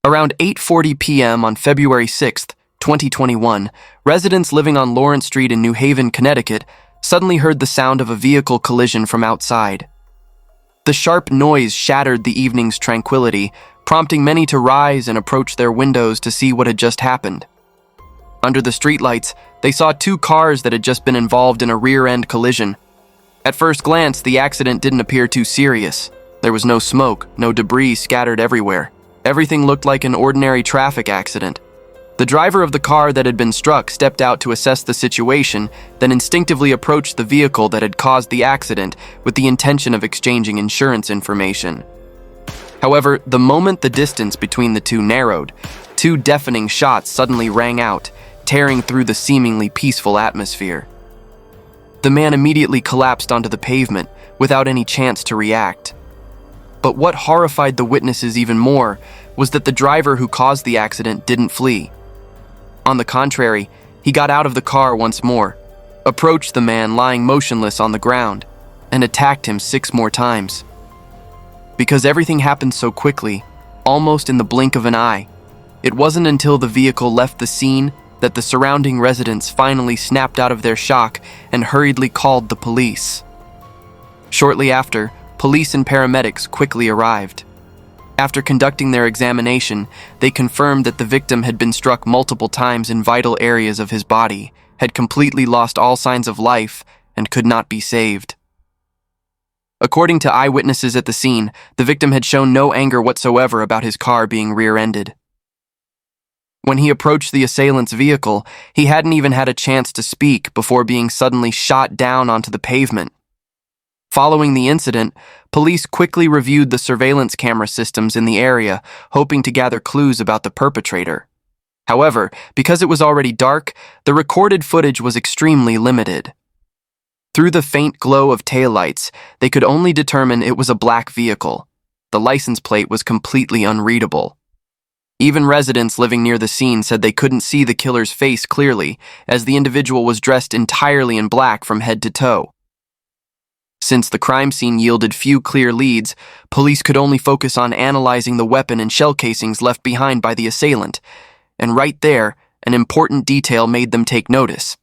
Around 8:40 p.m. on February 6th, 2021, residents living on Lawrence Street in New Haven, Connecticut, suddenly heard the sound of a vehicle collision from outside. The sharp noise shattered the evening's tranquility, prompting many to rise and approach their windows to see what had just happened. Under the streetlights, they saw two cars that had just been involved in a rear-end collision. At first glance, the accident didn't appear too serious. There was no smoke, no debris scattered everywhere. Everything looked like an ordinary traffic accident. The driver of the car that had been struck stepped out to assess the situation, then instinctively approached the vehicle that had caused the accident with the intention of exchanging insurance information. However, the moment the distance between the two narrowed, two deafening shots suddenly rang out, tearing through the seemingly peaceful atmosphere. The man immediately collapsed onto the pavement without any chance to react. But what horrified the witnesses even more was that the driver who caused the accident didn't flee. On the contrary, he got out of the car once more, approached the man lying motionless on the ground, and attacked him 6 more times. Because everything happened so quickly, almost in the blink of an eye, it wasn't until the vehicle left the scene that the surrounding residents finally snapped out of their shock and hurriedly called the police. Shortly after, police and paramedics quickly arrived. After conducting their examination, they confirmed that the victim had been struck multiple times in vital areas of his body, had completely lost all signs of life, and could not be saved. According to eyewitnesses at the scene, the victim had shown no anger whatsoever about his car being rear-ended. When he approached the assailant's vehicle, he hadn't even had a chance to speak before being suddenly shot down onto the pavement. Following the incident, police quickly reviewed the surveillance camera systems in the area, hoping to gather clues about the perpetrator. However, because it was already dark, the recorded footage was extremely limited. Through the faint glow of taillights, they could only determine it was a black vehicle. The license plate was completely unreadable. Even residents living near the scene said they couldn't see the killer's face clearly, as the individual was dressed entirely in black from head to toe. Since the crime scene yielded few clear leads, police could only focus on analyzing the weapon and shell casings left behind by the assailant, and right there, an important detail made them take notice.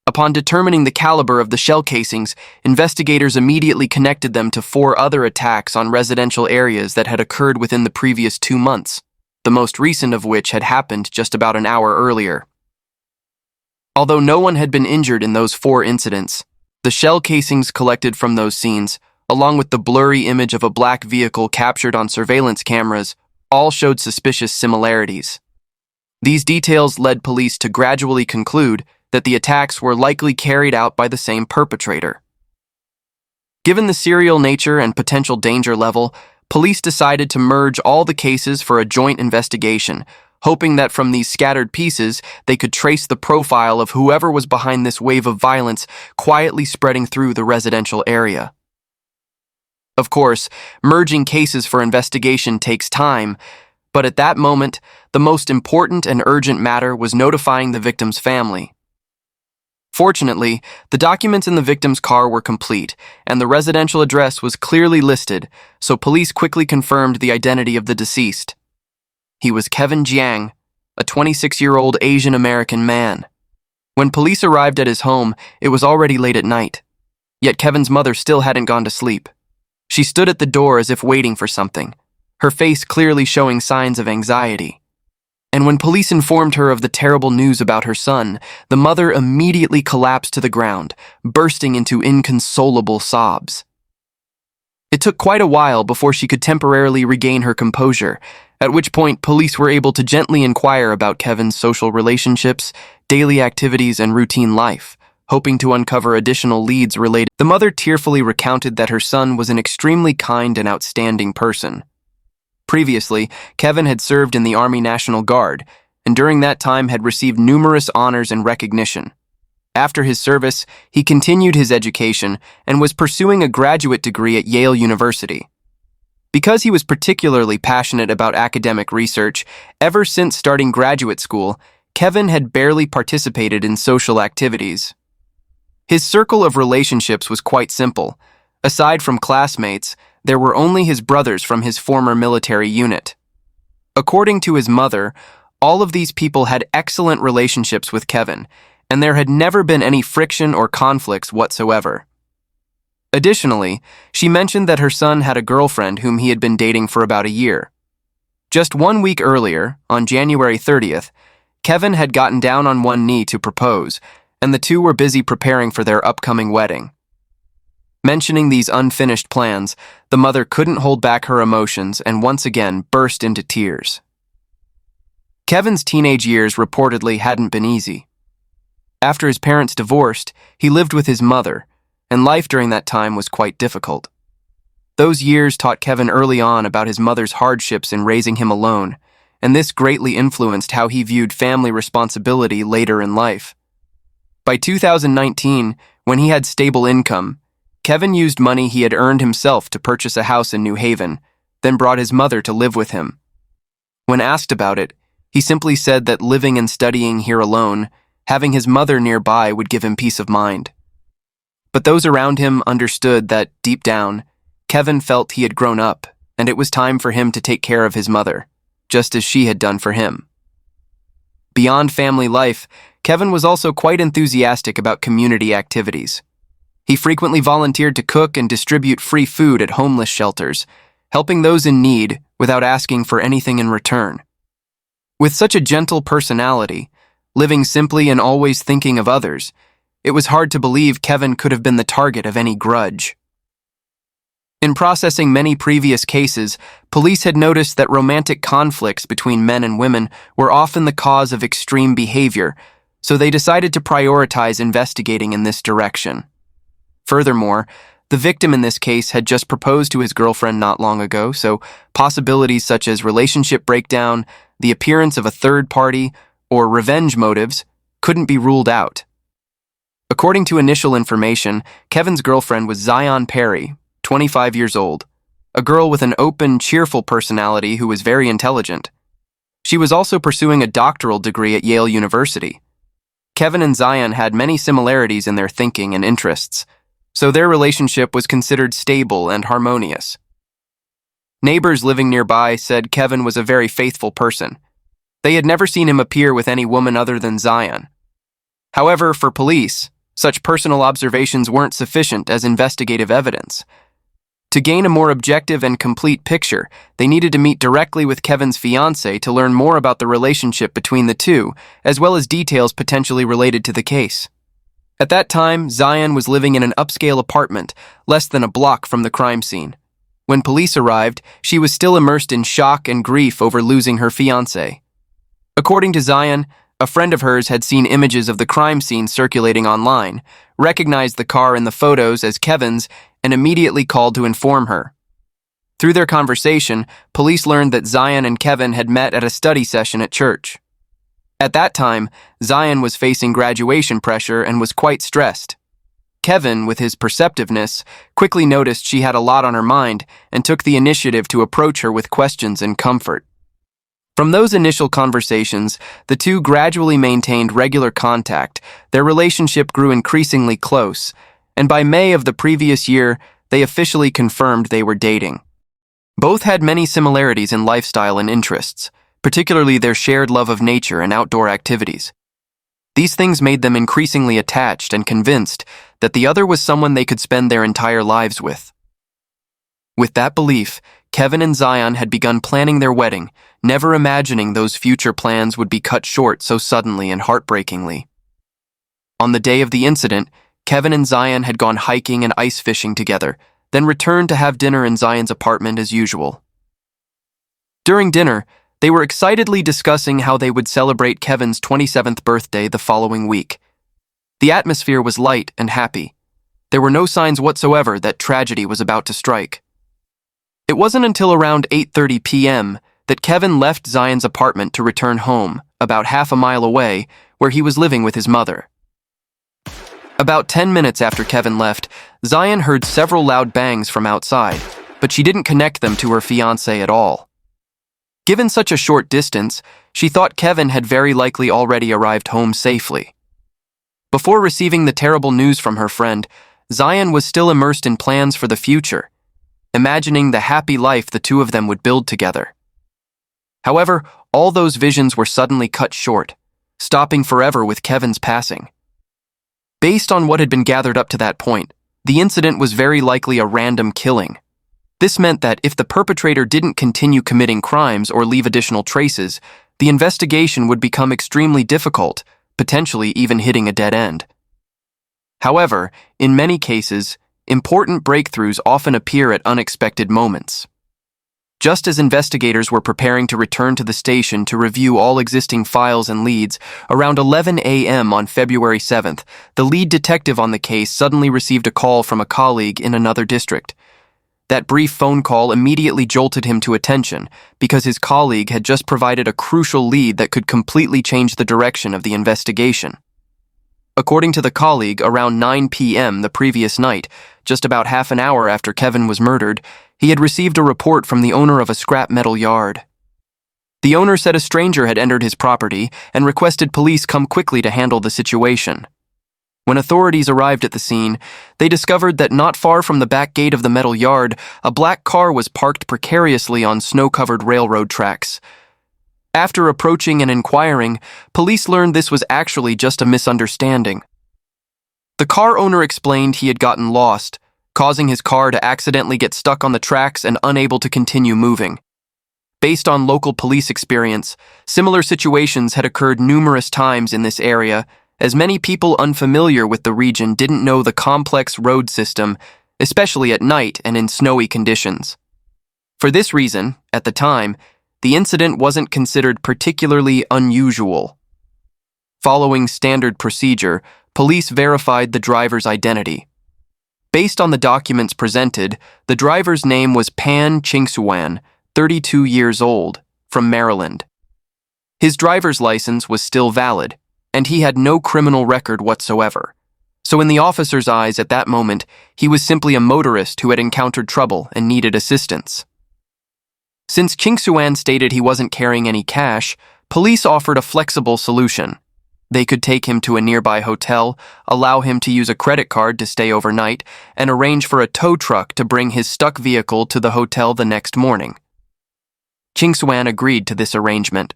Upon determining the caliber of the shell casings, investigators immediately connected them to 4 other attacks on residential areas that had occurred within the previous 2 months, the most recent of which had happened just about an hour earlier. Although no one had been injured in those 4 incidents, the shell casings collected from those scenes, along with the blurry image of a black vehicle captured on surveillance cameras, all showed suspicious similarities. These details led police to gradually conclude that the attacks were likely carried out by the same perpetrator. Given the serial nature and potential danger level, police decided to merge all the cases for a joint investigation, hoping that from these scattered pieces, they could trace the profile of whoever was behind this wave of violence quietly spreading through the residential area. Of course, merging cases for investigation takes time, but at that moment, the most important and urgent matter was notifying the victim's family. Fortunately, the documents in the victim's car were complete, and the residential address was clearly listed, so police quickly confirmed the identity of the deceased. He was Kevin Jiang, a 26-year-old Asian American man. When police arrived at his home, it was already late at night. Yet Kevin's mother still hadn't gone to sleep. She stood at the door as if waiting for something, her face clearly showing signs of anxiety. And when police informed her of the terrible news about her son, the mother immediately collapsed to the ground, bursting into inconsolable sobs. It took quite a while before she could temporarily regain her composure, at which point police were able to gently inquire about Kevin's social relationships, daily activities, and routine life, hoping to uncover additional leads related. The mother tearfully recounted that her son was an extremely kind and outstanding person. Previously, Kevin had served in the Army National Guard, and during that time had received numerous honors and recognition. After his service, he continued his education and was pursuing a graduate degree at Yale University. Because he was particularly passionate about academic research, ever since starting graduate school, Kevin had barely participated in social activities. His circle of relationships was quite simple. Aside from classmates, there were only his brothers from his former military unit. According to his mother, all of these people had excellent relationships with Kevin, and there had never been any friction or conflicts whatsoever. Additionally, she mentioned that her son had a girlfriend whom he had been dating for about a year. Just 1 week earlier, on January 30th, Kevin had gotten down on one knee to propose, and the two were busy preparing for their upcoming wedding. Mentioning these unfinished plans, the mother couldn't hold back her emotions and once again burst into tears. Kevin's teenage years reportedly hadn't been easy. After his parents divorced, he lived with his mother, and life during that time was quite difficult. Those years taught Kevin early on about his mother's hardships in raising him alone, and this greatly influenced how he viewed family responsibility later in life. By 2019, when he had stable income, Kevin used money he had earned himself to purchase a house in New Haven, then brought his mother to live with him. When asked about it, he simply said that living and studying here alone, having his mother nearby would give him peace of mind. But those around him understood that, deep down, Kevin felt he had grown up, and it was time for him to take care of his mother, just as she had done for him. Beyond family life, Kevin was also quite enthusiastic about community activities. He frequently volunteered to cook and distribute free food at homeless shelters, helping those in need without asking for anything in return. With such a gentle personality, living simply and always thinking of others, it was hard to believe Kevin could have been the target of any grudge. In processing many previous cases, police had noticed that romantic conflicts between men and women were often the cause of extreme behavior, so they decided to prioritize investigating in this direction. Furthermore, the victim in this case had just proposed to his girlfriend not long ago, so possibilities such as relationship breakdown, the appearance of a third party, or revenge motives couldn't be ruled out. According to initial information, Kevin's girlfriend was Zion Perry, 25 years old, a girl with an open, cheerful personality who was very intelligent. She was also pursuing a doctoral degree at Yale University. Kevin and Zion had many similarities in their thinking and interests, so their relationship was considered stable and harmonious. Neighbors living nearby said Kevin was a very faithful person. They had never seen him appear with any woman other than Zion. However, for police, such personal observations weren't sufficient as investigative evidence. To gain a more objective and complete picture, they needed to meet directly with Kevin's fiancée to learn more about the relationship between the two, as well as details potentially related to the case. At that time, Zion was living in an upscale apartment, less than a block from the crime scene. When police arrived, she was still immersed in shock and grief over losing her fiancé. According to Zion, a friend of hers had seen images of the crime scene circulating online, recognized the car in the photos as Kevin's, and immediately called to inform her. Through their conversation, police learned that Zion and Kevin had met at a study session at church. At that time, Zion was facing graduation pressure and was quite stressed. Kevin, with his perceptiveness, quickly noticed she had a lot on her mind and took the initiative to approach her with questions and comfort. From those initial conversations, the two gradually maintained regular contact. Their relationship grew increasingly close, and by May of the previous year, they officially confirmed they were dating. Both had many similarities in lifestyle and interests, particularly their shared love of nature and outdoor activities. These things made them increasingly attached and convinced that the other was someone they could spend their entire lives with. With that belief, Kevin and Zion had begun planning their wedding, never imagining those future plans would be cut short so suddenly and heartbreakingly. On the day of the incident, Kevin and Zion had gone hiking and ice fishing together, then returned to have dinner in Zion's apartment as usual. During dinner, they were excitedly discussing how they would celebrate Kevin's 27th birthday the following week. The atmosphere was light and happy. There were no signs whatsoever that tragedy was about to strike. It wasn't until around 8:30 p.m. that Kevin left Zion's apartment to return home, about half a mile away, where he was living with his mother. About 10 minutes after Kevin left, Zion heard several loud bangs from outside, but she didn't connect them to her fiancé at all. Given such a short distance, she thought Kevin had very likely already arrived home safely. Before receiving the terrible news from her friend, Zion was still immersed in plans for the future, imagining the happy life the two of them would build together. However, all those visions were suddenly cut short, stopping forever with Kevin's passing. Based on what had been gathered up to that point, the incident was very likely a random killing. This meant that if the perpetrator didn't continue committing crimes or leave additional traces, the investigation would become extremely difficult, potentially even hitting a dead end. However, in many cases, important breakthroughs often appear at unexpected moments. Just as investigators were preparing to return to the station to review all existing files and leads, around 11 a.m. on February 7th, the lead detective on the case suddenly received a call from a colleague in another district. That brief phone call immediately jolted him to attention because his colleague had just provided a crucial lead that could completely change the direction of the investigation. According to the colleague, around 9 p.m. the previous night, just about half an hour after Kevin was murdered, he had received a report from the owner of a scrap metal yard. The owner said a stranger had entered his property and requested police come quickly to handle the situation. When authorities arrived at the scene, they discovered that not far from the back gate of the metal yard, a black car was parked precariously on snow-covered railroad tracks. After approaching and inquiring, police learned this was actually just a misunderstanding. The car owner explained he had gotten lost, causing his car to accidentally get stuck on the tracks and unable to continue moving. Based on local police experience, similar situations had occurred numerous times in this area, as many people unfamiliar with the region didn't know the complex road system, especially at night and in snowy conditions. For this reason, at the time, the incident wasn't considered particularly unusual. Following standard procedure, police verified the driver's identity. Based on the documents presented, the driver's name was Pan Chingsuan, 32 years old, from Maryland. His driver's license was still valid, and he had no criminal record whatsoever. So in the officer's eyes at that moment, he was simply a motorist who had encountered trouble and needed assistance. Since Chingsuan stated he wasn't carrying any cash, police offered a flexible solution. They could take him to a nearby hotel, allow him to use a credit card to stay overnight, and arrange for a tow truck to bring his stuck vehicle to the hotel the next morning. Chingsuan agreed to this arrangement.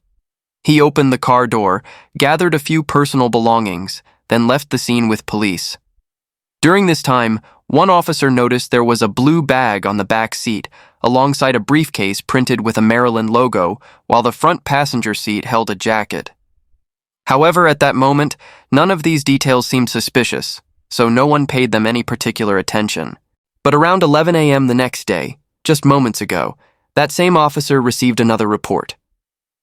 He opened the car door, gathered a few personal belongings, then left the scene with police. During this time, one officer noticed there was a blue bag on the back seat, alongside a briefcase printed with a Maryland logo, while the front passenger seat held a jacket. However, at that moment, none of these details seemed suspicious, so no one paid them any particular attention. But around 11 a.m. the next day, just moments ago, that same officer received another report.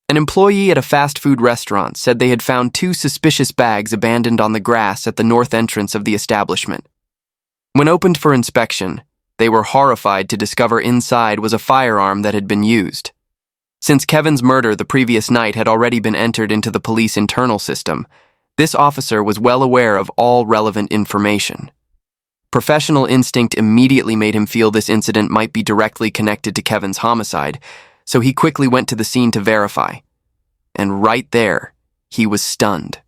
An employee at a fast food restaurant said they had found 2 suspicious bags abandoned on the grass at the north entrance of the establishment. When opened for inspection, they were horrified to discover inside was a firearm that had been used. Since Kevin's murder the previous night had already been entered into the police internal system, this officer was well aware of all relevant information. Professional instinct immediately made him feel this incident might be directly connected to Kevin's homicide, so he quickly went to the scene to verify. And right there, he was stunned.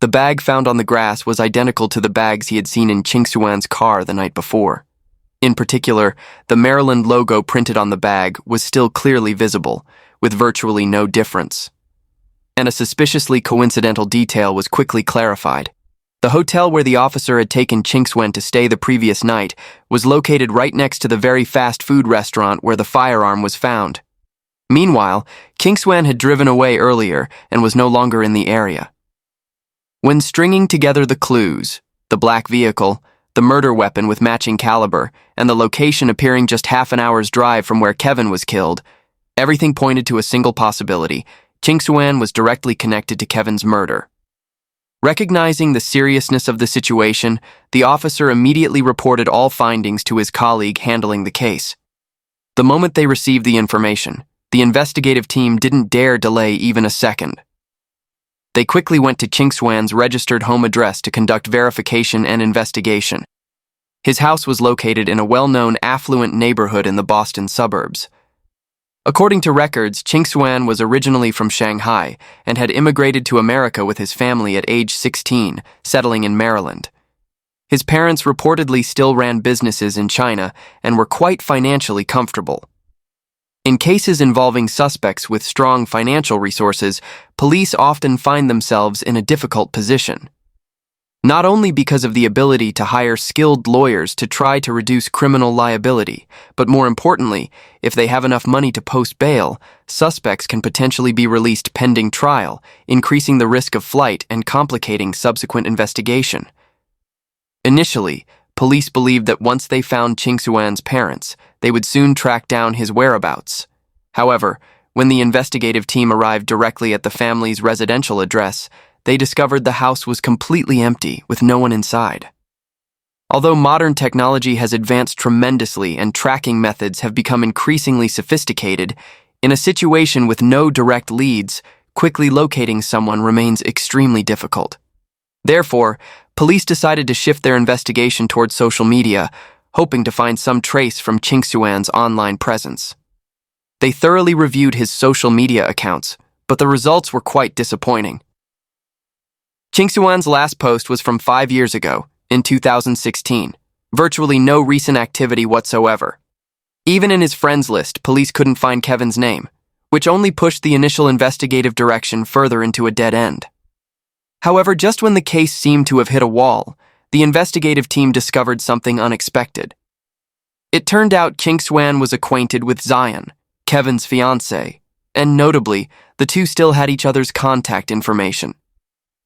The bag found on the grass was identical to the bags he had seen in Chingsuan's car the night before. In particular, the Maryland logo printed on the bag was still clearly visible, with virtually no difference. And a suspiciously coincidental detail was quickly clarified. The hotel where the officer had taken Chingsuan to stay the previous night was located right next to the very fast food restaurant where the firearm was found. Meanwhile, Chingsuan had driven away earlier and was no longer in the area. When stringing together the clues, the black vehicle, the murder weapon with matching caliber, and the location appearing just half an hour's drive from where Kevin was killed, everything pointed to a single possibility: Chingsuan was directly connected to Kevin's murder. Recognizing the seriousness of the situation, the officer immediately reported all findings to his colleague handling the case. The moment they received the information, the investigative team didn't dare delay even a second. They quickly went to Chingsuan's registered home address to conduct verification and investigation. His house was located in a well-known affluent neighborhood in the Boston suburbs. According to records, Chingsuan was originally from Shanghai and had immigrated to America with his family at age 16, settling in Maryland. His parents reportedly still ran businesses in China and were quite financially comfortable. In cases involving suspects with strong financial resources, police often find themselves in a difficult position. Not only because of the ability to hire skilled lawyers to try to reduce criminal liability, but more importantly, if they have enough money to post bail, suspects can potentially be released pending trial, increasing the risk of flight and complicating subsequent investigation. Initially, police believed that once they found Ching Xuan's parents, they would soon track down his whereabouts. However, when the investigative team arrived directly at the family's residential address, they discovered the house was completely empty, with no one inside. Although modern technology has advanced tremendously and tracking methods have become increasingly sophisticated, in a situation with no direct leads, quickly locating someone remains extremely difficult. Therefore, police decided to shift their investigation towards social media, hoping to find some trace from Ching Xuan's online presence. They thoroughly reviewed his social media accounts, but the results were quite disappointing. Ching Xuan's last post was from 5 years ago, in 2016. Virtually no recent activity whatsoever. Even in his friends list, police couldn't find Kevin's name, which only pushed the initial investigative direction further into a dead end. However, just when the case seemed to have hit a wall, the investigative team discovered something unexpected. It turned out Ching Xuan was acquainted with Zion, Kevin's fiancée, and notably, the two still had each other's contact information.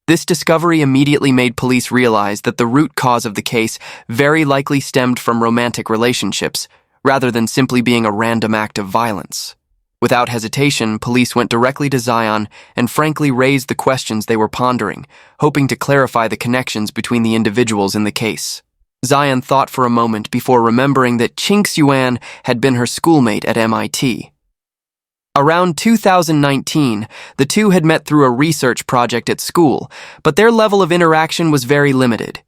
This discovery immediately made police realize that the root cause of the case very likely stemmed from romantic relationships, rather than simply being a random act of violence. Without hesitation, police went directly to Zion and frankly raised the questions they were pondering, hoping to clarify the connections between the individuals in the case. Zion thought for a moment before remembering that Ching Xuan had been her schoolmate at MIT. Around 2019, the two had met through a research project at school, but their level of interaction was very limited.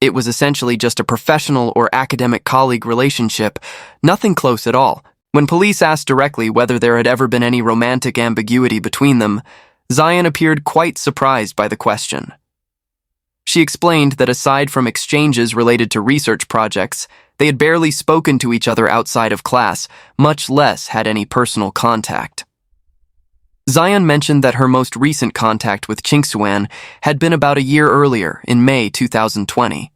It was essentially just a professional or academic colleague relationship, nothing close at all. When police asked directly whether there had ever been any romantic ambiguity between them, Zion appeared quite surprised by the question. She explained that aside from exchanges related to research projects, they had barely spoken to each other outside of class, much less had any personal contact. Zion mentioned that her most recent contact with Ching Xuan had been about a year earlier, in May 2020.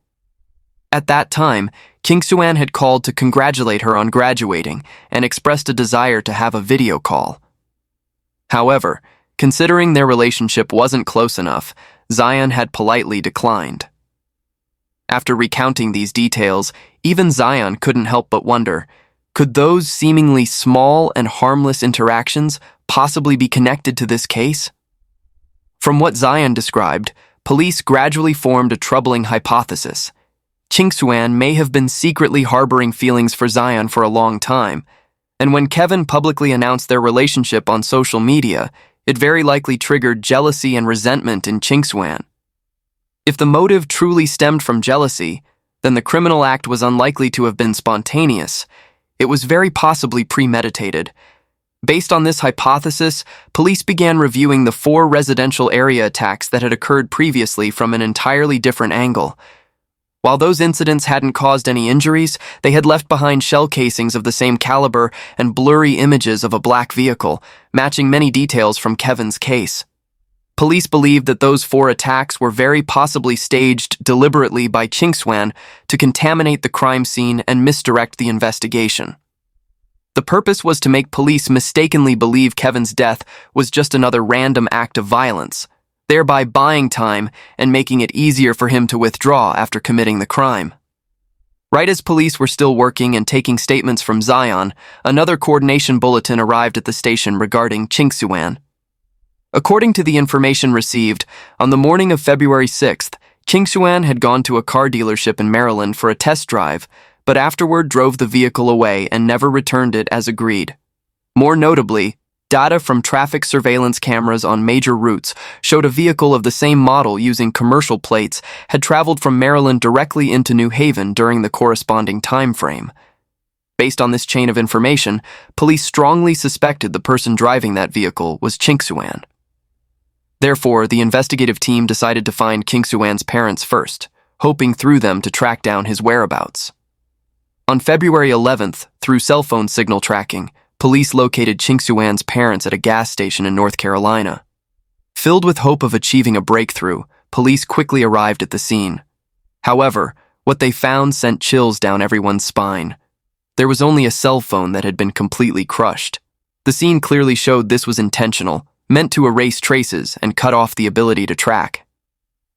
At that time, Ching Xuan had called to congratulate her on graduating and expressed a desire to have a video call. However, considering their relationship wasn't close enough, Zion had politely declined. After recounting these details, even Zion couldn't help but wonder, could those seemingly small and harmless interactions possibly be connected to this case? From what Zion described, police gradually formed a troubling hypothesis. Ching Xuan may have been secretly harboring feelings for Zion for a long time, and when Kevin publicly announced their relationship on social media, it very likely triggered jealousy and resentment in Ching Xuan. If the motive truly stemmed from jealousy, then the criminal act was unlikely to have been spontaneous. It was very possibly premeditated. Based on this hypothesis, police began reviewing the 4 residential area attacks that had occurred previously from an entirely different angle. While those incidents hadn't caused any injuries, they had left behind shell casings of the same caliber and blurry images of a black vehicle, matching many details from Kevin's case. Police believed that those 4 attacks were very possibly staged deliberately by Ching Xuan to contaminate the crime scene and misdirect the investigation. The purpose was to make police mistakenly believe Kevin's death was just another random act of violence, thereby buying time and making it easier for him to withdraw after committing the crime. Right as police were still working and taking statements from Zion, another coordination bulletin arrived at the station regarding Ching Xuan. According to the information received, on the morning of February 6th, Ching Xuan had gone to a car dealership in Maryland for a test drive, but afterward drove the vehicle away and never returned it as agreed. More notably, data from traffic surveillance cameras on major routes showed a vehicle of the same model using commercial plates had traveled from Maryland directly into New Haven during the corresponding time frame. Based on this chain of information, police strongly suspected the person driving that vehicle was Ching Xuan. Therefore, the investigative team decided to find Ching Xuan's parents first, hoping through them to track down his whereabouts. On February 11th, through cell phone signal tracking, police located Chingsuan's parents at a gas station in North Carolina. Filled with hope of achieving a breakthrough, police quickly arrived at the scene. However, what they found sent chills down everyone's spine. There was only a cell phone that had been completely crushed. The scene clearly showed this was intentional, meant to erase traces and cut off the ability to track.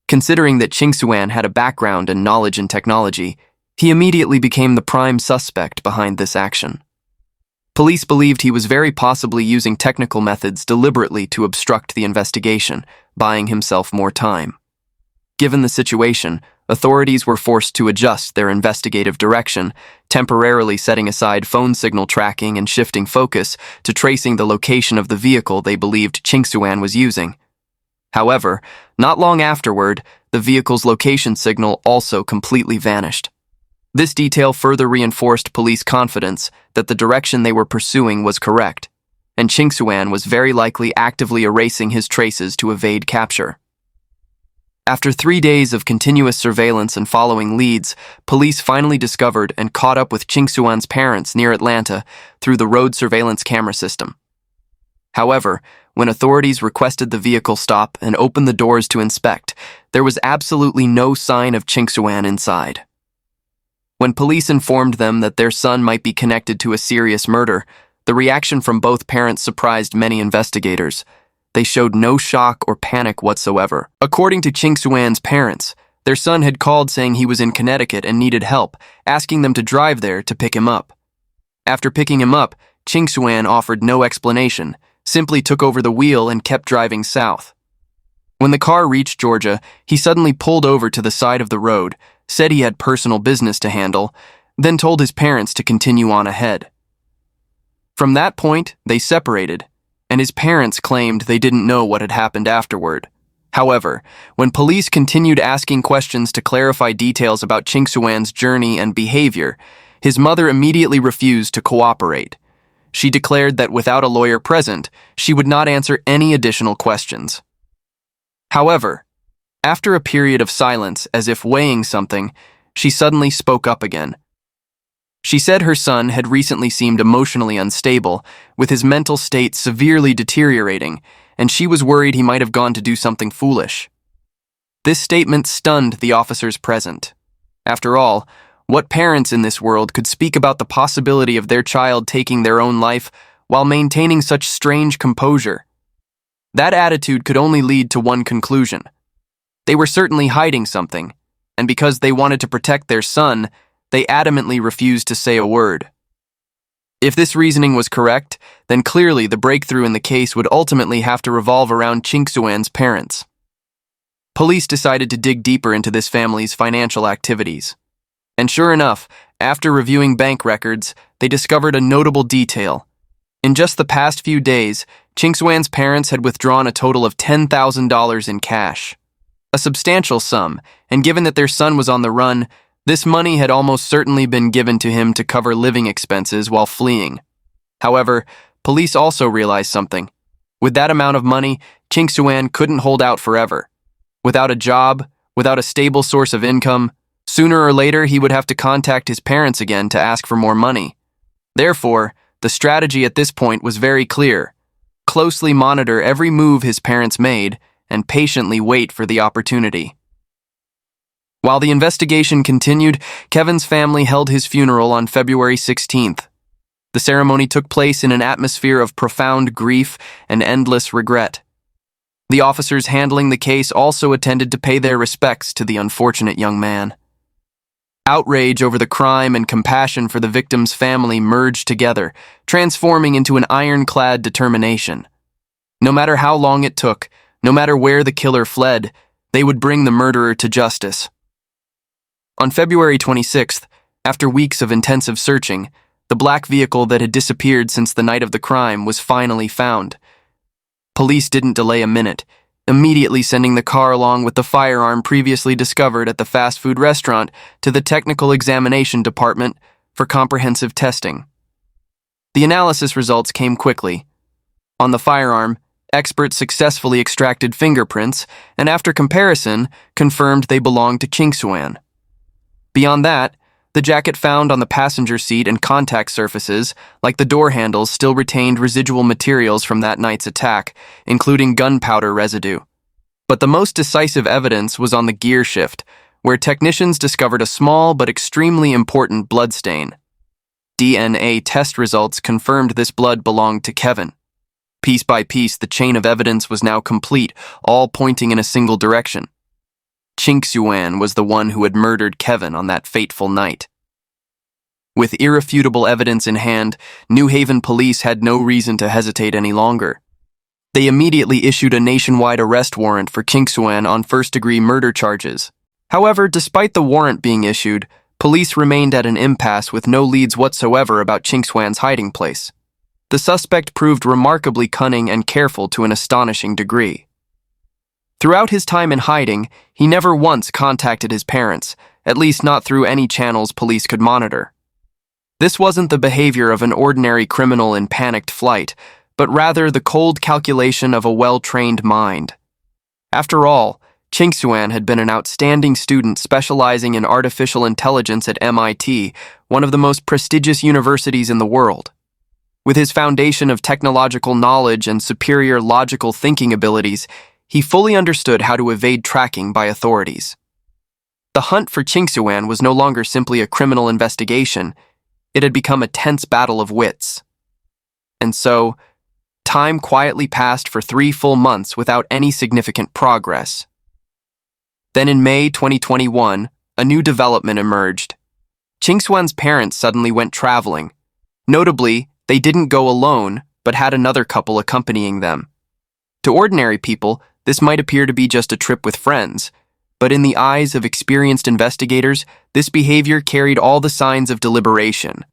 Considering that Chingsuan had a background and knowledge in technology, he immediately became the prime suspect behind this action. Police believed he was very possibly using technical methods deliberately to obstruct the investigation, buying himself more time. Given the situation, authorities were forced to adjust their investigative direction, temporarily setting aside phone signal tracking and shifting focus to tracing the location of the vehicle they believed Chingsuan was using. However, not long afterward, the vehicle's location signal also completely vanished. This detail further reinforced police confidence that the direction they were pursuing was correct, and Chingsuan was very likely actively erasing his traces to evade capture. After 3 days of continuous surveillance and following leads, police finally discovered and caught up with Chingsuan's parents near Atlanta through the road surveillance camera system. However, when authorities requested the vehicle stop and opened the doors to inspect, there was absolutely no sign of Chingsuan inside. When police informed them that their son might be connected to a serious murder, the reaction from both parents surprised many investigators. They showed no shock or panic whatsoever. According to Chingsuan's parents, their son had called saying he was in Connecticut and needed help, asking them to drive there to pick him up. After picking him up, Chingsuan offered no explanation, simply took over the wheel and kept driving south. When the car reached Georgia, he suddenly pulled over to the side of the road, said he had personal business to handle, then told his parents to continue on ahead. From that point, they separated, and his parents claimed they didn't know what had happened afterward. However, when police continued asking questions to clarify details about Chingsuan's journey and behavior, his mother immediately refused to cooperate. She declared that without a lawyer present, she would not answer any additional questions. However, after a period of silence, as if weighing something, she suddenly spoke up again. She said her son had recently seemed emotionally unstable, with his mental state severely deteriorating, and she was worried he might have gone to do something foolish. This statement stunned the officers present. After all, what parents in this world could speak about the possibility of their child taking their own life while maintaining such strange composure? That attitude could only lead to one conclusion. They were certainly hiding something, and because they wanted to protect their son, they adamantly refused to say a word. If this reasoning was correct, then clearly the breakthrough in the case would ultimately have to revolve around Chingsuan's parents. Police decided to dig deeper into this family's financial activities. And sure enough, after reviewing bank records, they discovered a notable detail. In just the past few days, Chingsuan's parents had withdrawn a total of $10,000 in cash. A substantial sum, and given that their son was on the run, this money had almost certainly been given to him to cover living expenses while fleeing. However, police also realized something. With that amount of money, Chingsuan couldn't hold out forever. Without a job, without a stable source of income, sooner or later he would have to contact his parents again to ask for more money. Therefore, the strategy at this point was very clear. Closely monitor every move his parents made and patiently wait for the opportunity. While the investigation continued, Kevin's family held his funeral on February 16th. The ceremony took place in an atmosphere of profound grief and endless regret. The officers handling the case also attended to pay their respects to the unfortunate young man. Outrage over the crime and compassion for the victim's family merged together, transforming into an ironclad determination. No matter how long it took, no matter where the killer fled, they would bring the murderer to justice. On February 26th, after weeks of intensive searching, the black vehicle that had disappeared since the night of the crime was finally found. Police didn't delay a minute, immediately sending the car along with the firearm previously discovered at the fast food restaurant to the technical examination department for comprehensive testing. The analysis results came quickly. On the firearm, experts successfully extracted fingerprints and after comparison, confirmed they belonged to Chingsuan. Beyond that, The jacket found on the passenger seat and contact surfaces, like the door handles, still retained residual materials from that night's attack, including gunpowder residue. But the most decisive evidence was on the gear shift, where technicians discovered a small but extremely important bloodstain. DNA test results confirmed this blood belonged to Kevin. Piece by piece, the chain of evidence was now complete, all pointing in a single direction. Qingxuan was the one who had murdered Kevin on that fateful night. With irrefutable evidence in hand, New Haven police had no reason to hesitate any longer. They immediately issued a nationwide arrest warrant for Qingxuan on first-degree murder charges. However, despite the warrant being issued, police remained at an impasse with no leads whatsoever about Qingxuan's hiding place. The suspect proved remarkably cunning and careful to an astonishing degree. Throughout his time in hiding, he never once contacted his parents, at least not through any channels police could monitor. This wasn't the behavior of an ordinary criminal in panicked flight, but rather the cold calculation of a well-trained mind. After all, Qingxuan had been an outstanding student specializing in artificial intelligence at MIT, one of the most prestigious universities in the world. With his foundation of technological knowledge and superior logical thinking abilities, he fully understood how to evade tracking by authorities. The hunt for Qingxuan was no longer simply a criminal investigation. It had become a tense battle of wits. And so, time quietly passed for 3 full months without any significant progress. Then in May 2021, a new development emerged. Qingxuan's parents suddenly went traveling. Notably, they didn't go alone, but had another couple accompanying them. To ordinary people, this might appear to be just a trip with friends, but in the eyes of experienced investigators, this behavior carried all the signs of deliberation.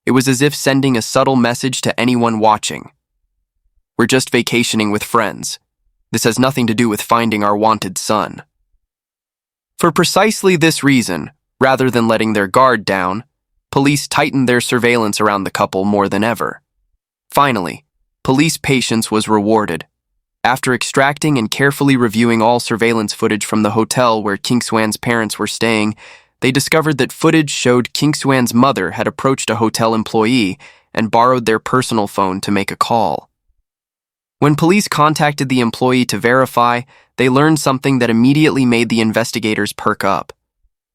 It was as if sending a subtle message to anyone watching. We're just vacationing with friends. This has nothing to do with finding our wanted son. For precisely this reason, rather than letting their guard down, police tightened their surveillance around the couple more than ever. Finally, police patience was rewarded. After extracting and carefully reviewing all surveillance footage from the hotel where Qingxuan's parents were staying, they discovered that footage showed Qingxuan's mother had approached a hotel employee and borrowed their personal phone to make a call. When police contacted the employee to verify, they learned something that immediately made the investigators perk up.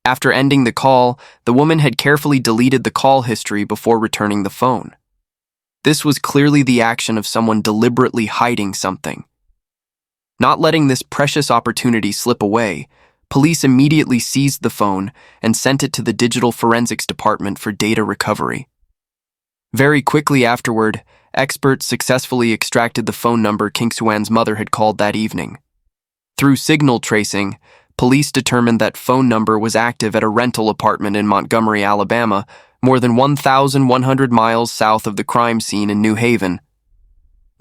After ending the call, the woman had carefully deleted the call history before returning the phone. This was clearly the action of someone deliberately hiding something. Not letting this precious opportunity slip away, police immediately seized the phone and sent it to the digital forensics department for data recovery. Very quickly afterward, experts successfully extracted the phone number Qingxuan's mother had called that evening. Through signal tracing, police determined that phone number was active at a rental apartment in Montgomery, Alabama, more than 1,100 miles south of the crime scene in New Haven.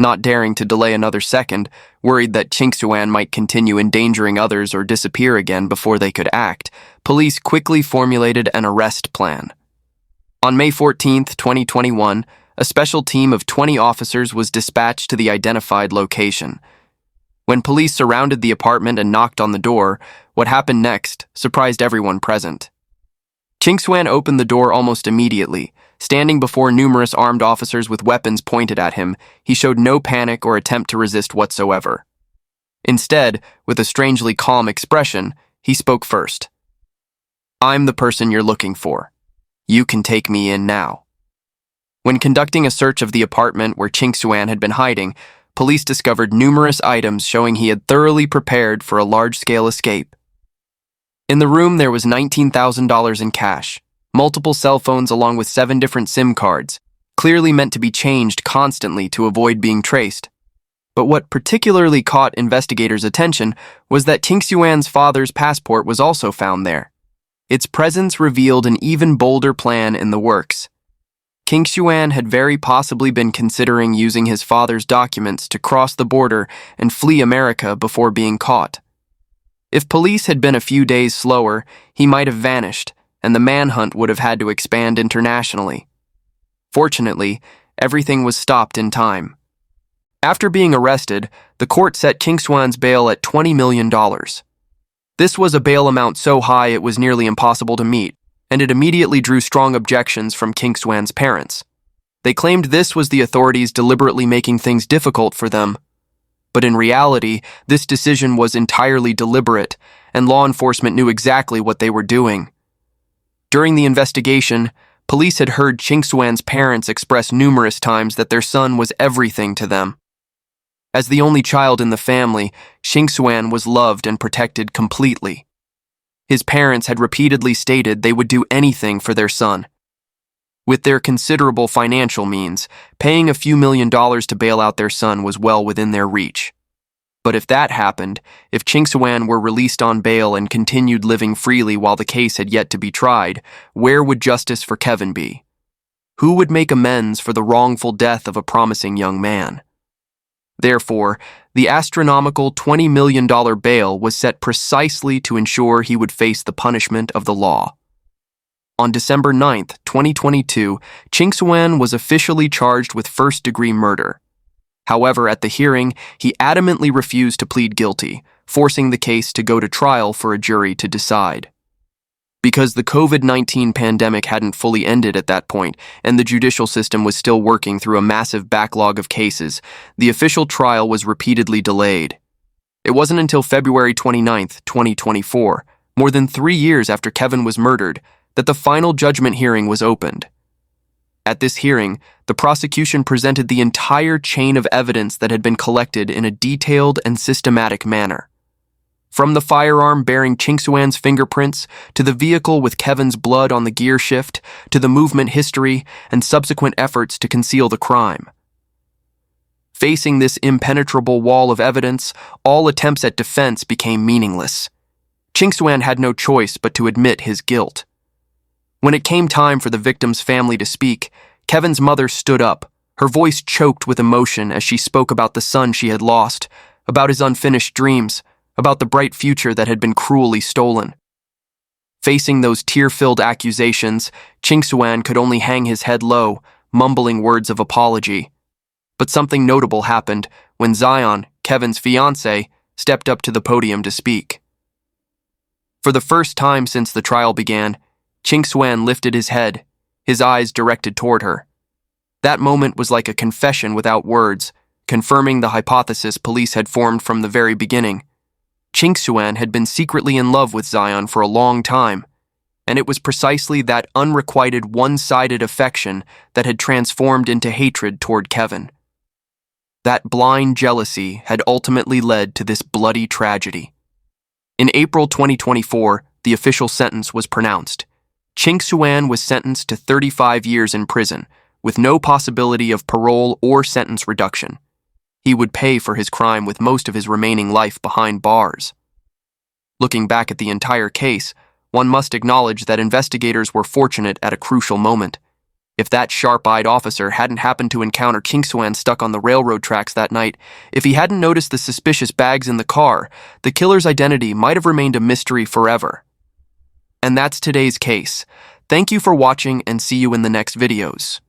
Not daring to delay another second, worried that Qingxuan might continue endangering others or disappear again before they could act, police quickly formulated an arrest plan. On May 14, 2021, a special team of 20 officers was dispatched to the identified location. When police surrounded the apartment and knocked on the door, what happened next surprised everyone present. Qingxuan opened the door almost immediately. Standing before numerous armed officers with weapons pointed at him, he showed no panic or attempt to resist whatsoever. Instead, with a strangely calm expression, he spoke first. "I'm the person you're looking for. You can take me in now." When conducting a search of the apartment where Qingxuan had been hiding, police discovered numerous items showing he had thoroughly prepared for a large-scale escape. In the room, there was $19,000 in cash, multiple cell phones along with 7 different SIM cards, clearly meant to be changed constantly to avoid being traced. But what particularly caught investigators' attention was that Qingxuan's father's passport was also found there. Its presence revealed an even bolder plan in the works. Qingxuan had very possibly been considering using his father's documents to cross the border and flee America before being caught. If police had been a few days slower, he might have vanished, and the manhunt would have had to expand internationally. Fortunately, everything was stopped in time. After being arrested, the court set Qingxuan's bail at $20 million. This was a bail amount so high it was nearly impossible to meet. and it immediately drew strong objections from Kingswan's parents. They claimed this was the authorities deliberately making things difficult for them. But in reality, this decision was entirely deliberate, and law enforcement knew exactly what they were doing. During the investigation, police had heard Kingswan's parents express numerous times that their son was everything to them. As the only child in the family, Kingswan was loved and protected completely. His parents had repeatedly stated they would do anything for their son. With their considerable financial means, paying a few $1,000,000 to bail out their son was well within their reach. But if that happened, if Kingswan were released on bail and continued living freely while the case had yet to be tried, where would justice for Kevin be? Who would make amends for the wrongful death of a promising young man? Therefore, the astronomical $20 million bail was set precisely to ensure he would face the punishment of the law. On December 9, 2022, Kingswan was officially charged with first-degree murder. However, at the hearing, he adamantly refused to plead guilty, forcing the case to go to trial for a jury to decide. Because the COVID-19 pandemic hadn't fully ended at that point, and the judicial system was still working through a massive backlog of cases, the official trial was repeatedly delayed. It wasn't until February 29, 2024, more than 3 years after Kevin was murdered, that the final judgment hearing was opened. At this hearing, the prosecution presented the entire chain of evidence that had been collected in a detailed and systematic manner. From the firearm bearing Kingswan's fingerprints, to the vehicle with Kevin's blood on the gear shift, to the movement history and subsequent efforts to conceal the crime. Facing this impenetrable wall of evidence, all attempts at defense became meaningless. Kingswan had no choice but to admit his guilt. When it came time for the victim's family to speak, Kevin's mother stood up, her voice choked with emotion as she spoke about the son she had lost, about his unfinished dreams, about the bright future that had been cruelly stolen. Facing those tear-filled accusations, Kingswan could only hang his head low, mumbling words of apology. But something notable happened when Zion, Kevin's fiancée, stepped up to the podium to speak. For the first time since the trial began, Kingswan lifted his head, his eyes directed toward her. That moment was like a confession without words, confirming the hypothesis police had formed from the very beginning. Kingswan had been secretly in love with Zion for a long time, and it was precisely that unrequited one-sided affection that had transformed into hatred toward Kevin. That blind jealousy had ultimately led to this bloody tragedy. In April 2024, the official sentence was pronounced. Kingswan was sentenced to 35 years in prison, with no possibility of parole or sentence reduction. He would pay for his crime with most of his remaining life behind bars. Looking back at the entire case, one must acknowledge that investigators were fortunate at a crucial moment. If that sharp-eyed officer hadn't happened to encounter Kingswan stuck on the railroad tracks that night, if he hadn't noticed the suspicious bags in the car, the killer's identity might have remained a mystery forever. And that's today's case. Thank you for watching and see you in the next videos.